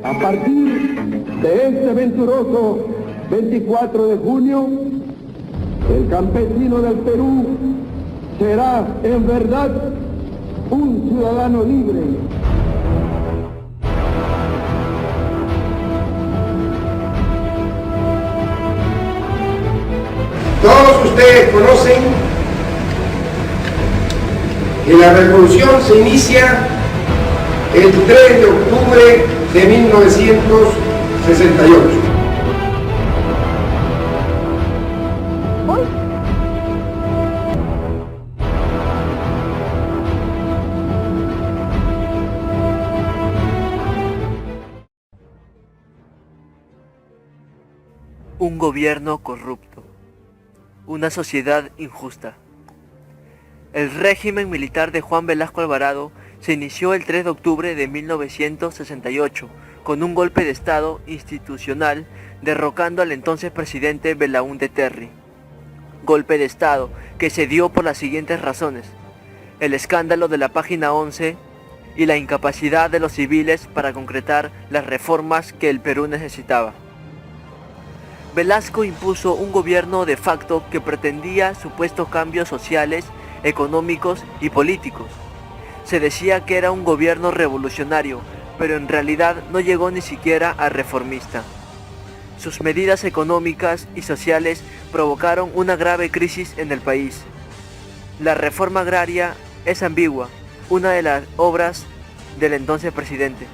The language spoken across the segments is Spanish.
A partir de este venturoso 24 de junio, el campesino del Perú será en verdad un ciudadano libre. Todos ustedes conocen que la revolución se inicia el 3 de octubre de 1968. Un gobierno corrupto. Una sociedad injusta. El régimen militar de Juan Velasco Alvarado se inició el 3 de octubre de 1968 con un golpe de Estado institucional derrocando al entonces presidente Belaúnde Terry. Golpe de Estado que se dio por las siguientes razones: el escándalo de la página 11 y la incapacidad de los civiles para concretar las reformas que el Perú necesitaba. Velasco impuso un gobierno de facto que pretendía supuestos cambios sociales, económicos y políticos. Se decía que era un gobierno revolucionario, pero en realidad no llegó ni siquiera a reformista. Sus medidas económicas y sociales provocaron una grave crisis en el país. La reforma agraria es ambigua, una de las obras del entonces presidente.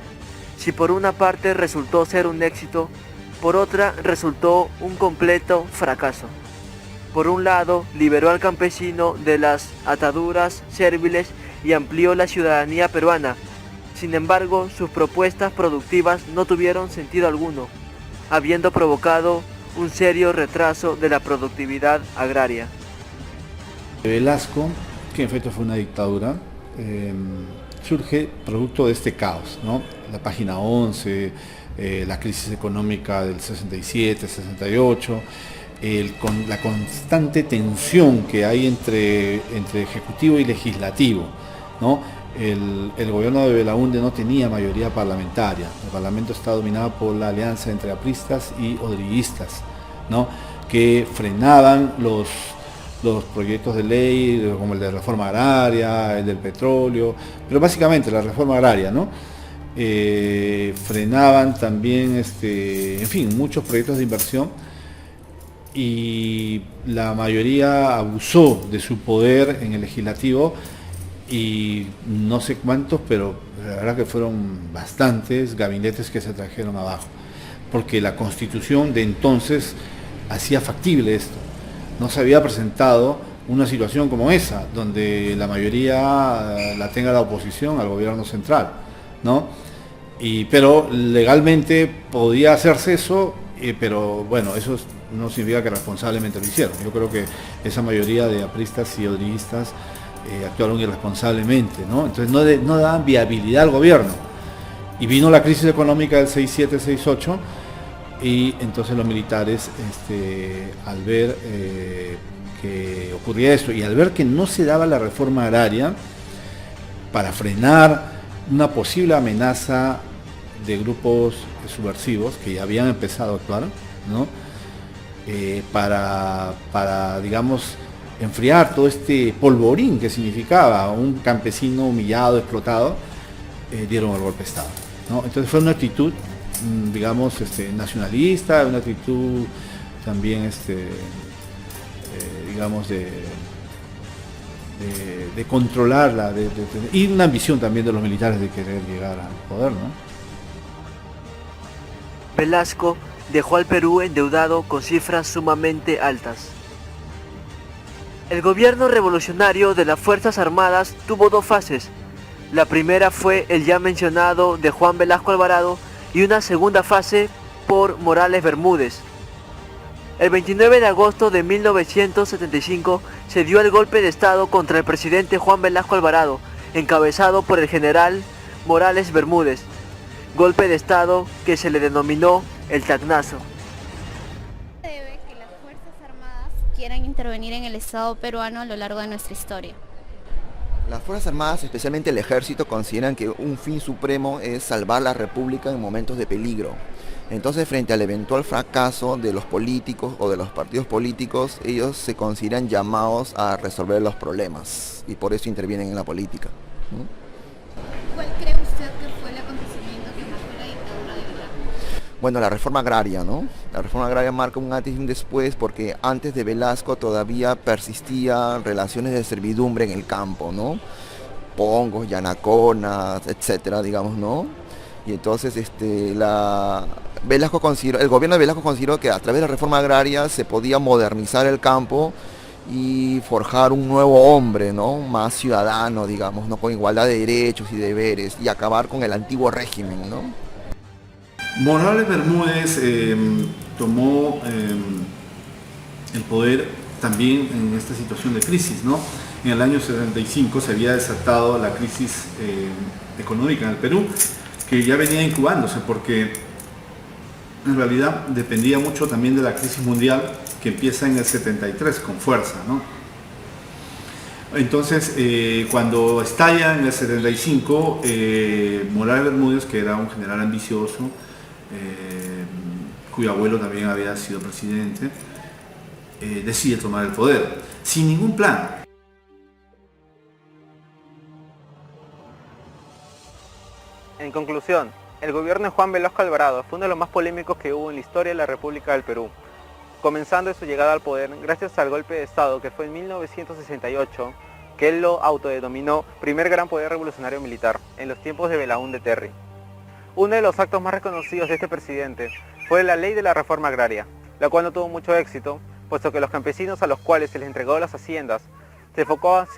Si por una parte resultó ser un éxito, por otra resultó un completo fracaso. Por un lado, liberó al campesino de las ataduras serviles y amplió la ciudadanía peruana. Sin embargo, sus propuestas productivas no tuvieron sentido alguno, habiendo provocado un serio retraso de la productividad agraria. Velasco, que en efecto fue una dictadura, surge producto de este caos, ¿no? La página 11, la crisis económica del 67, 68, con la constante tensión que hay entre ejecutivo y legislativo, ¿no? El gobierno de Belaúnde no tenía mayoría parlamentaria, el parlamento está dominado por la alianza entre apristas y odriguistas, ¿no? Que frenaban los proyectos de ley como el de reforma agraria, el del petróleo, pero básicamente la reforma agraria, ¿no? Frenaban también, en fin, muchos proyectos de inversión, y la mayoría abusó de su poder en el legislativo, y no sé cuántos, pero la verdad que fueron bastantes gabinetes que se trajeron abajo, porque la Constitución de entonces hacía factible esto. No se había presentado una situación como esa, donde la mayoría la tenga la oposición al gobierno central, ¿no? Pero legalmente podía hacerse eso, pero bueno, eso no significa que responsablemente lo hicieron. Yo creo que esa mayoría de apristas y odriguistas actuaron irresponsablemente, ¿no? Entonces no daban viabilidad al gobierno. Y vino la crisis económica del 67, 68, y entonces los militares, al ver que ocurría esto, y al ver que no se daba la reforma agraria para frenar una posible amenaza de grupos subversivos que ya habían empezado a actuar, ¿no? Para, digamos, enfriar todo este polvorín que significaba un campesino humillado, explotado, dieron el golpe de Estado, ¿no? Entonces fue una actitud, digamos, nacionalista, una actitud también, digamos, de controlarla, y una ambición también de los militares de querer llegar al poder, ¿no? Velasco dejó al Perú endeudado con cifras sumamente altas. El gobierno revolucionario de las Fuerzas Armadas tuvo dos fases. La primera fue el ya mencionado de Juan Velasco Alvarado y una segunda fase por Morales Bermúdez. El 29 de agosto de 1975 se dio el golpe de Estado contra el presidente Juan Velasco Alvarado, encabezado por el general Morales Bermúdez. Golpe de Estado que se le denominó el Tacnazo. Debe que las Fuerzas Armadas quieran intervenir en el Estado peruano a lo largo de nuestra historia. Las Fuerzas Armadas, especialmente el Ejército, consideran que un fin supremo es salvar la República en momentos de peligro. Entonces, frente al eventual fracaso de los políticos o de los partidos políticos, ellos se consideran llamados a resolver los problemas y por eso intervienen en la política. ¿Cuál cree usted que fue el acontecimiento que marcó la dictadura de Velasco? Bueno, la reforma agraria, ¿no? La reforma agraria marca un antes y un después porque antes de Velasco todavía persistían relaciones de servidumbre en el campo, ¿no? Pongos, yanaconas, etcétera, digamos, ¿no? Y entonces el gobierno de Velasco consideró que a través de la reforma agraria se podía modernizar el campo y forjar un nuevo hombre, ¿no? Más ciudadano, digamos, ¿no? Con igualdad de derechos y deberes y acabar con el antiguo régimen, ¿no? Morales Bermúdez tomó el poder también en esta situación de crisis, ¿no? En el año 75 se había desatado la crisis económica en el Perú, que ya venía incubándose porque en realidad dependía mucho también de la crisis mundial que empieza en el 73 con fuerza, ¿no? Entonces, cuando estalla en el 75, Morales Bermúdez, que era un general ambicioso, cuyo abuelo también había sido presidente, decide tomar el poder, sin ningún plan. En conclusión, el gobierno de Juan Velasco Alvarado fue uno de los más polémicos que hubo en la historia de la República del Perú, comenzando de su llegada al poder gracias al golpe de Estado que fue en 1968, que él lo autodenominó primer gran poder revolucionario militar en los tiempos de Belaúnde Terry. Uno de los actos más reconocidos de este presidente fue la ley de la reforma agraria, la cual no tuvo mucho éxito, puesto que los campesinos a los cuales se les entregó las haciendas se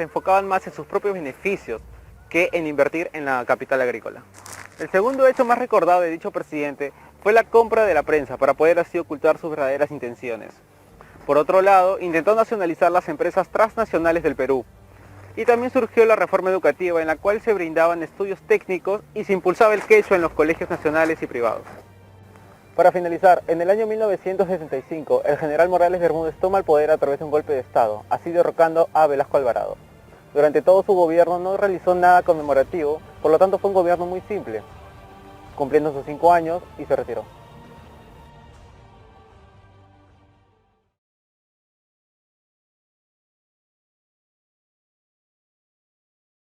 enfocaban más en sus propios beneficios que en invertir en la capital agrícola. El segundo hecho más recordado de dicho presidente fue la compra de la prensa para poder así ocultar sus verdaderas intenciones. Por otro lado, intentó nacionalizar las empresas transnacionales del Perú. Y también surgió la reforma educativa en la cual se brindaban estudios técnicos y se impulsaba el quechua en los colegios nacionales y privados. Para finalizar, en el año 1965, el general Morales Bermúdez toma el poder a través de un golpe de Estado, así derrocando a Velasco Alvarado. Durante todo su gobierno no realizó nada conmemorativo, por lo tanto fue un gobierno muy simple, cumpliendo sus 5 años y se retiró.